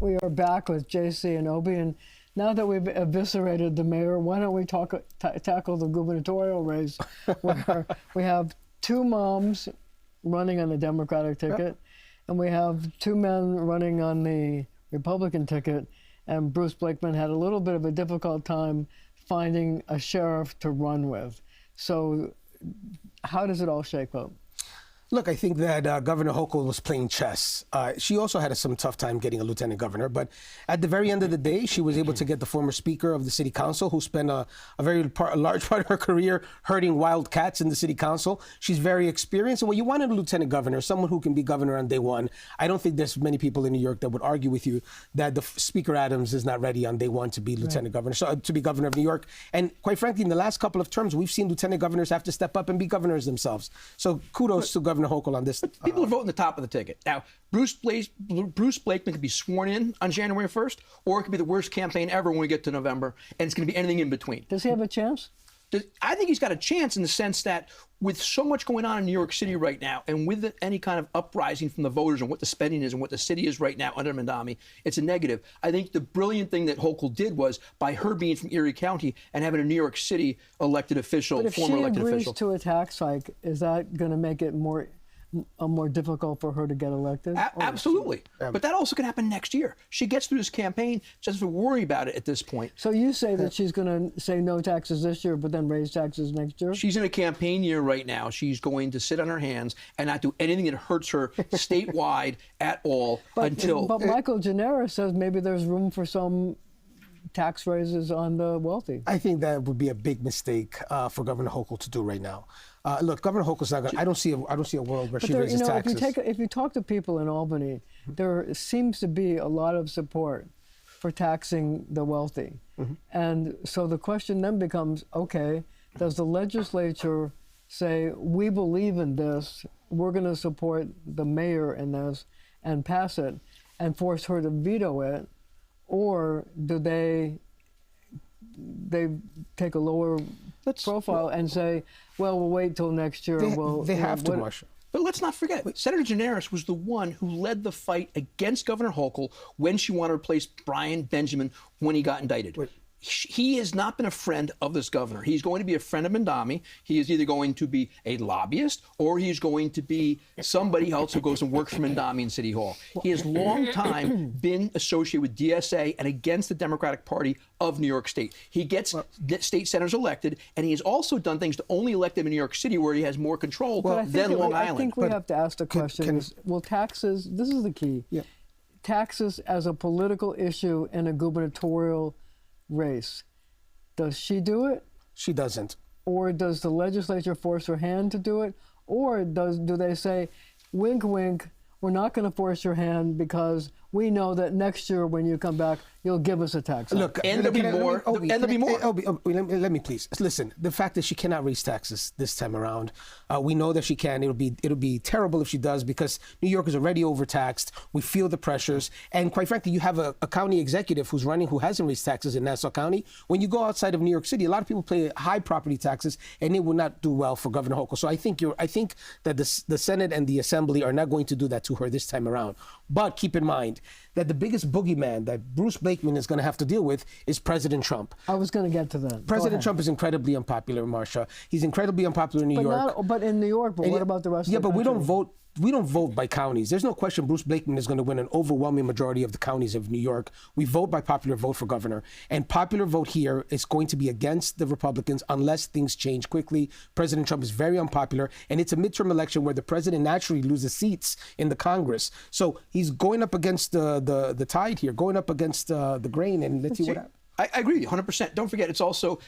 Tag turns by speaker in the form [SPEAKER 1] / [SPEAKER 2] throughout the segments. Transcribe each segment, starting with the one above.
[SPEAKER 1] We are back with JC and Obi, and now that we've eviscerated the mayor, why don't we tackle the gubernatorial race, where we have two moms running on the Democratic ticket, and we have two men running on the Republican ticket, and Bruce Blakeman had a little bit of a difficult time finding a sheriff to run with. So how does it all shake up?
[SPEAKER 2] Look, I think that Governor Hochul was playing chess. She also had some tough time getting a lieutenant governor, but at the very end of the day, she was able to get the former speaker of the city council, who spent a large part of her career herding wild cats in the city council. She's very experienced, and when you wanted a lieutenant governor, someone who can be governor on day one, I don't think there's many people in New York that would argue with you that the Speaker Adams is not ready on day one to be lieutenant governor, so to be governor of New York. And quite frankly, in the last couple of terms, we've seen lieutenant governors have to step up and be governors themselves. So kudos to Governor Hochul on this.
[SPEAKER 3] But people are voting the top of the ticket. Now, Bruce Blakeman could be sworn in on January 1st, or it could be the worst campaign ever when we get to November, and it's going to be anything in between.
[SPEAKER 1] Does he have a chance?
[SPEAKER 3] I think he's got a chance in the sense that with so much going on in New York City right now, and with any kind of uprising from the voters and what the spending is and what the city is right now under Mamdani, it's a negative. I think the brilliant thing that Hochul did was, by her being from Erie County and having a New York City elected official, former elected official.
[SPEAKER 1] But if she agrees to a tax hike, is that going to make it more difficult for her to get elected?
[SPEAKER 3] Absolutely. But that also could happen next year. She gets through this campaign, she doesn't have to worry about it at this point.
[SPEAKER 1] So you say that she's going to say no taxes this year, but then raise taxes next year?
[SPEAKER 3] She's in a campaign year right now. She's going to sit on her hands and not do anything that hurts her statewide at all until...
[SPEAKER 1] But Michael Gennaro says maybe there's room for some tax raises on the wealthy.
[SPEAKER 2] I think that would be a big mistake for Governor Hochul to do right now. Look, Governor Hochul's not going. I don't see a world where she raises taxes.
[SPEAKER 1] If you talk to people in Albany, there seems to be a lot of support for taxing the wealthy, and so the question then becomes: okay, does the legislature say we believe in this? We're going to support the mayor in this and pass it, and force her to veto it, or do they take a lower profile and say, well, we'll wait till next year.
[SPEAKER 2] They have to, Marsha.
[SPEAKER 3] But let's not forget, Senator Gianaris was the one who led the fight against Governor Hochul when she wanted to replace Brian Benjamin when he got indicted. He has not been a friend of this governor. He's going to be a friend of Mamdani. He is either going to be a lobbyist or he's going to be somebody else who goes and works for Mamdani in City Hall. He has long time been associated with DSA and against the Democratic Party of New York State. He gets state senators elected, and he has also done things to only elect them in New York City, where he has more control than Long Island.
[SPEAKER 1] I think we have to ask the question, will taxes, this is the key, taxes as a political issue in a gubernatorial race, does she do it?
[SPEAKER 2] She doesn't.
[SPEAKER 1] Or does the legislature force her hand to do it? Or do they say, wink, wink, we're not going to force your hand because we know that next year when you come back, you'll give us a tax.
[SPEAKER 3] Look, and there'll be more.
[SPEAKER 2] Let me please listen. The fact that she cannot raise taxes this time around, we know that she can. It'll be terrible if she does, because New York is already overtaxed. We feel the pressures, and quite frankly, you have a county executive who's running who hasn't raised taxes in Nassau County. When you go outside of New York City, a lot of people pay high property taxes, and it will not do well for Governor Hochul. So I think that the Senate and the Assembly are not going to do that to her this time around. But keep in mind that the biggest boogeyman that Bruce Blakeman is going to have to deal with is President Trump.
[SPEAKER 1] I was going to get to that.
[SPEAKER 2] President Trump is incredibly unpopular, Marsha. He's incredibly unpopular in New York.
[SPEAKER 1] But in New York, what about the rest of the country?
[SPEAKER 2] Yeah, but we don't vote by counties. There's no question Bruce Blakeman is going to win an overwhelming majority of the counties of New York. We vote by popular vote for governor. And popular vote here is going to be against the Republicans unless things change quickly. President Trump is very unpopular. And it's a midterm election where the president naturally loses seats in the Congress. So he's going up against the tide here, going up against the grain. And let's see what happens.
[SPEAKER 3] I agree with you 100%. Don't forget, it's also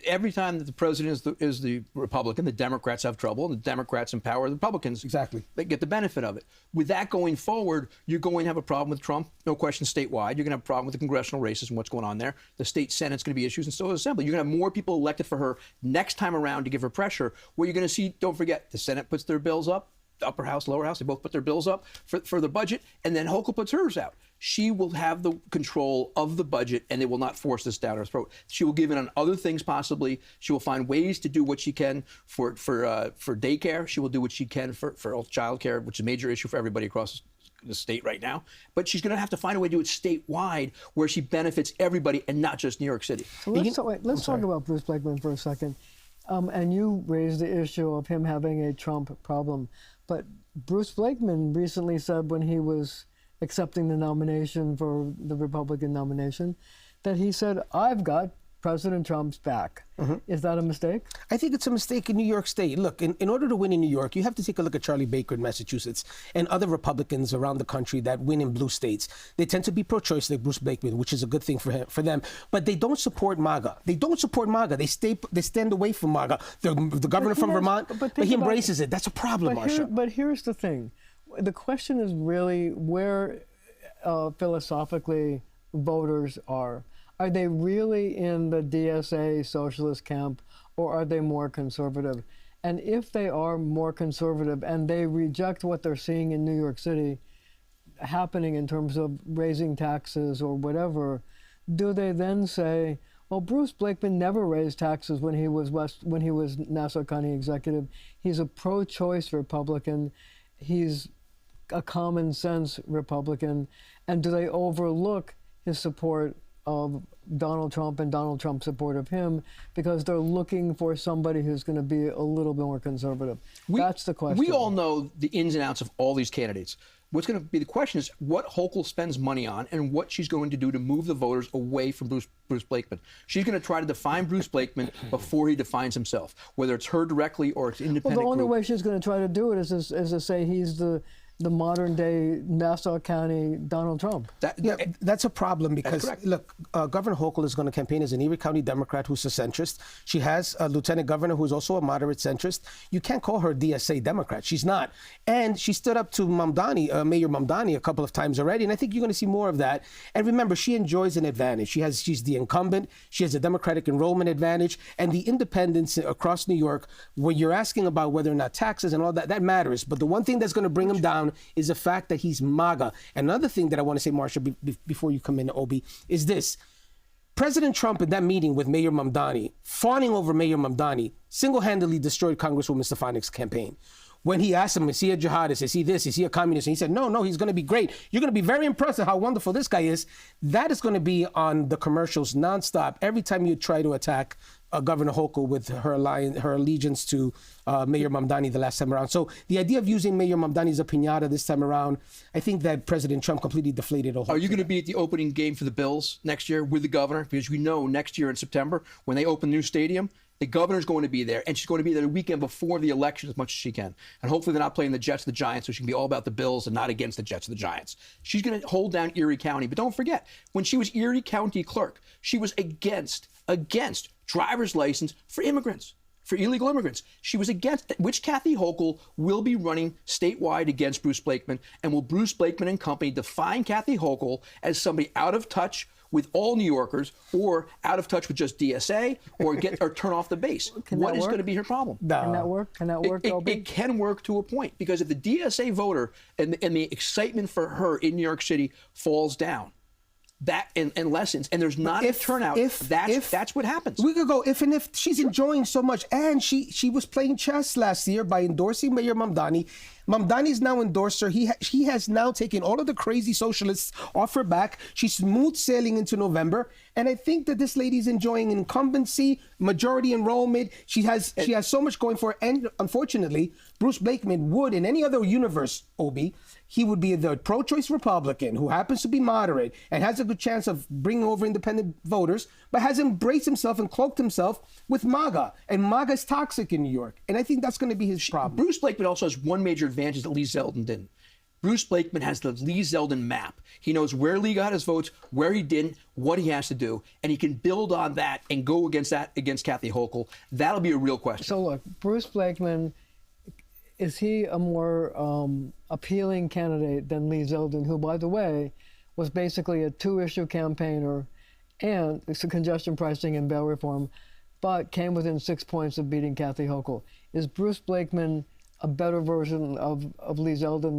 [SPEAKER 3] every time that the president is the Republican, the Democrats have trouble, and the Democrats empower the Republicans.
[SPEAKER 2] Exactly.
[SPEAKER 3] They get the benefit of it. With that going forward, you're going to have a problem with Trump, no question, statewide. You're going to have a problem with the congressional races and what's going on there. The state Senate's going to be issues, and so is the Assembly. You're going to have more people elected for her next time around to give her pressure, where you're going to see, don't forget, the Senate puts their bills up, the upper house, lower house, they both put their bills up for the budget, and then Hochul puts hers out. She will have the control of the budget, and they will not force this down her throat. She will give in on other things, possibly. She will find ways to do what she can for daycare. She will do what she can for child care, which is a major issue for everybody across the state right now, but she's going to have to find a way to do it statewide where she benefits everybody and not just New York City.
[SPEAKER 1] So let's talk about Bruce Blakeman for a second. And you raised the issue of him having a Trump problem. But Bruce Blakeman recently said when he was accepting the nomination for the Republican nomination that he said, I've got President Trump's back. Is that a mistake?
[SPEAKER 2] I think it's a mistake in New York State. Look, in order to win in New York, you have to take a look at Charlie Baker in Massachusetts and other Republicans around the country that win in blue states. They tend to be pro-choice like Bruce Blakeman, which is a good thing for them. But they don't support MAGA. They don't support MAGA. They stand away from MAGA. The governor from Vermont, but he embraces it. That's a problem, Marsha.
[SPEAKER 1] But here's the thing. The question is really where philosophically voters are. Are they really in the DSA socialist camp, or are they more conservative? And if they are more conservative and they reject what they're seeing in New York City happening in terms of raising taxes or whatever, do they then say, well, Bruce Blakeman never raised taxes when he was Nassau County executive. He's a pro-choice Republican. He's a common sense Republican. And do they overlook his support of Donald Trump and Donald Trump's support of him because they're looking for somebody who's going to be a little bit more conservative? That's the question.
[SPEAKER 3] We all know the ins and outs of all these candidates. What's going to be the question is what Hochul spends money on and what she's going to do to move the voters away from Bruce Blakeman. She's going to try to define Bruce Blakeman before he defines himself, whether it's her directly or it's independent.
[SPEAKER 1] Well, the only
[SPEAKER 3] group.
[SPEAKER 1] way she's going to try to do it is to say he's the modern day Nassau County Donald Trump.
[SPEAKER 2] That's a problem because, look, Governor Hochul is going to campaign as an Erie County Democrat who's a centrist. She has a lieutenant governor who's also a moderate centrist. You can't call her DSA Democrat. She's not. And she stood up to Mamdani, Mayor Mamdani, a couple of times already, and I think you're going to see more of that. And remember, she enjoys an advantage. She's the incumbent. She has a Democratic enrollment advantage. And the independents across New York, when you're asking about whether or not taxes and all that, that matters. But the one thing that's going to bring him down is the fact that he's MAGA. Another thing that I want to say, Marsha, before you come in, Obi, is this. President Trump in that meeting with Mayor Mamdani, fawning over Mayor Mamdani, single-handedly destroyed Congresswoman Stefanik's campaign. When he asked him, is he a jihadist? Is he this? Is he a communist? And he said, no, he's going to be great. You're going to be very impressed at how wonderful this guy is. That is going to be on the commercials nonstop every time you try to attack Governor Hochul with her allegiance to Mayor Mamdani the last time around. So the idea of using Mayor Mamdani as a piñata this time around, I think that President Trump completely deflated a whole.
[SPEAKER 3] Are you going to be at the opening game for the Bills next year with the governor? Because we know next year in September, when they open the new stadium, the governor's going to be there, and she's going to be there the weekend before the election as much as she can. And hopefully they're not playing the Jets, the Giants, so she can be all about the Bills and not against the Jets or the Giants. She's going to hold down Erie County. But don't forget, when she was Erie County clerk, she was against driver's license for immigrants, for illegal immigrants. She was against, which Kathy Hochul will be running statewide against Bruce Blakeman. And will Bruce Blakeman and company define Kathy Hochul as somebody out of touch with all New Yorkers, or out of touch with just DSA, or turn off the base? What is going to be her problem?
[SPEAKER 1] Can that work? Can that work?
[SPEAKER 3] It can work to a point, because if the DSA voter and the excitement for her in New York City falls down, that and lessens, and there's not a turnout, that's what happens.
[SPEAKER 2] We could go if she's enjoying so much, and she was playing chess last year by endorsing Mayor Mamdani. Mamdani's now endorsed her. He has now taken all of the crazy socialists off her back. She's smooth sailing into November. And I think that this lady's enjoying incumbency, majority enrollment. She has so much going for her. And unfortunately, Bruce Blakeman would, in any other universe, Obi, he would be the pro-choice Republican who happens to be moderate and has a good chance of bringing over independent voters, but has embraced himself and cloaked himself with MAGA. And MAGA is toxic in New York. And I think that's going to be his problem.
[SPEAKER 3] Bruce Blakeman also has one major advantage that Lee Zeldin didn't. Bruce Blakeman has the Lee Zeldin map. He knows where Lee got his votes, where he didn't, what he has to do, and he can build on that and go against Kathy Hochul. That'll be a real question.
[SPEAKER 1] So look, Bruce Blakeman, is he a more appealing candidate than Lee Zeldin, who, by the way, was basically a two-issue campaigner and it's a congestion pricing and bail reform, but came within 6 points of beating Kathy Hochul? Is Bruce Blakeman a better version of Lee Zeldin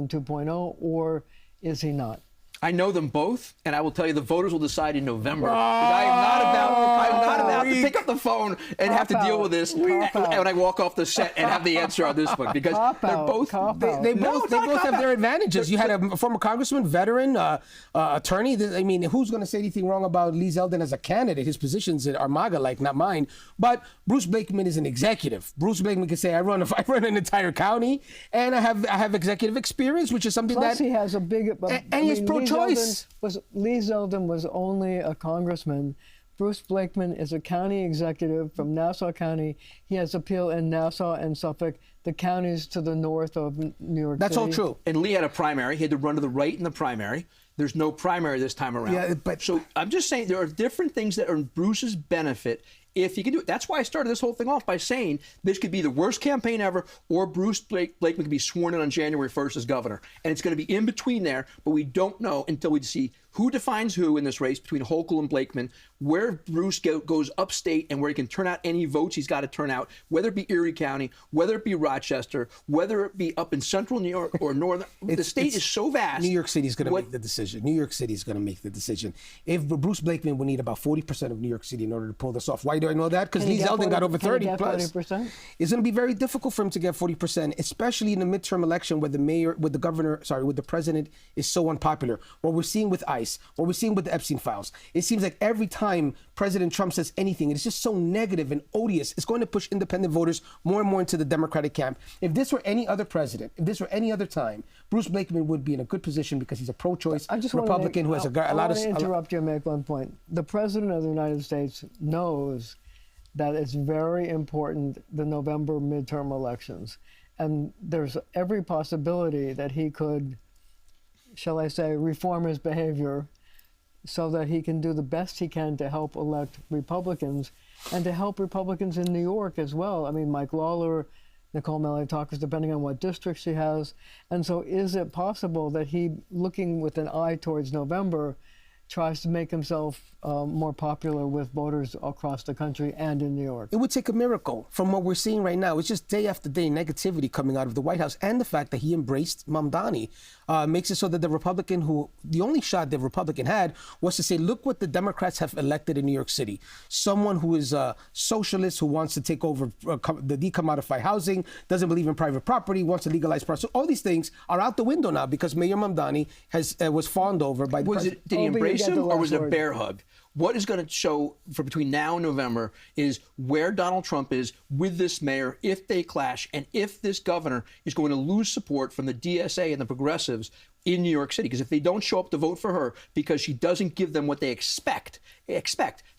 [SPEAKER 1] 2.0, or is he not?
[SPEAKER 3] I know them both, and I will tell you the voters will decide in November. I'm not about to pick up the phone and have to deal with this when I walk off the set and have the answer on this one, because they're both.
[SPEAKER 2] They both have their advantages. You had a former congressman, veteran, attorney. I mean, who's going to say anything wrong about Lee Zeldin as a candidate? His positions are MAGA-like, not mine. But Bruce Blakeman is an executive. Bruce Blakeman can say, I run an entire county, and I have executive experience, which is something
[SPEAKER 1] Plus
[SPEAKER 2] that
[SPEAKER 1] he has a big.
[SPEAKER 2] and he's pro-choice.
[SPEAKER 1] Lee Zeldin was only a congressman. Bruce Blakeman is a county executive from Nassau County. He has appeal in Nassau and Suffolk, the counties to the north of New York City.
[SPEAKER 2] That's all true.
[SPEAKER 3] And Lee had a primary. He had to run to the right in the primary. There's no primary this time around.
[SPEAKER 2] Yeah, but
[SPEAKER 3] so I'm just saying there are different things that are in Bruce's benefit if he can do it. That's why I started this whole thing off by saying this could be the worst campaign ever, or Bruce Blakeman could be sworn in on January 1st as governor. And it's going to be in between there, but we don't know until we see who defines who in this race between Hochul and Blakeman, where Bruce goes upstate and where he can turn out any votes he's got to turn out, whether it be Erie County, whether it be Rochester, whether it be up in central New York or northern. The state is so vast.
[SPEAKER 2] New York City is going to make the decision. New York City is going to make the decision. If Bruce Blakeman would need about 40% of New York City in order to pull this off. Why do I know that? Because Lee Zeldin got over 30 plus.
[SPEAKER 1] 40%?
[SPEAKER 2] It's going to be very difficult for him to get 40%, especially in the midterm election where the president is so unpopular. What we're seeing with ICE, what we're seeing with the Epstein files, it seems like every time President Trump says anything, it's just so negative and odious. It's going to push independent voters more and more into the Democratic camp. If this were any other president, if this were any other time, Bruce Blakeman would be in a good position because he's a pro-choice Republican who has a lot of...
[SPEAKER 1] I want to interrupt you and make one point. The President of the United States knows that it's very important, the November midterm elections. And there's every possibility that he could, shall I say, reform his behavior so that he can do the best he can to help elect Republicans and to help Republicans in New York as well. I mean, Mike Lawler, Nicole Maliotakis, depending on what districts he has. And so is it possible that he, looking with an eye towards November, tries to make himself more popular with voters across the country and in New York?
[SPEAKER 2] It would take a miracle from what we're seeing right now. It's just day after day negativity coming out of the White House, and the fact that he embraced Mamdani makes it so that the only shot the Republican had was to say, look what the Democrats have elected in New York City. Someone who is a socialist, who wants to take over the decommodified housing, doesn't believe in private property, wants to legalize prostitution. All these things are out the window now because Mayor Mamdani was fawned over by the president.
[SPEAKER 3] Did he embrace him, or was it a bear hug? What is going to show for between now and November is where Donald Trump is with this mayor, if they clash, and if this governor is going to lose support from the DSA and the progressives in New York City. Because if they don't show up to vote for her because she doesn't give them what they expect,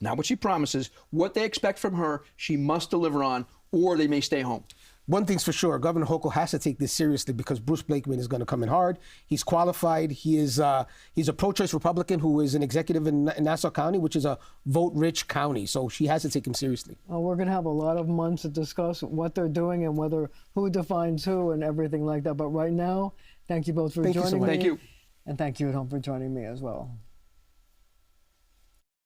[SPEAKER 3] not what she promises, what they expect from her, she must deliver on, or they may stay home.
[SPEAKER 2] One thing's for sure, Governor Hochul has to take this seriously because Bruce Blakeman is going to come in hard. He's qualified. He's a pro-choice Republican who is an executive in Nassau County, which is a vote-rich county. So she has to take him seriously.
[SPEAKER 1] Well, we're going to have a lot of months to discuss what they're doing and who defines who and everything like that. But right now, thank you both for joining me.
[SPEAKER 3] Thank you.
[SPEAKER 1] And thank you at home for joining me as well.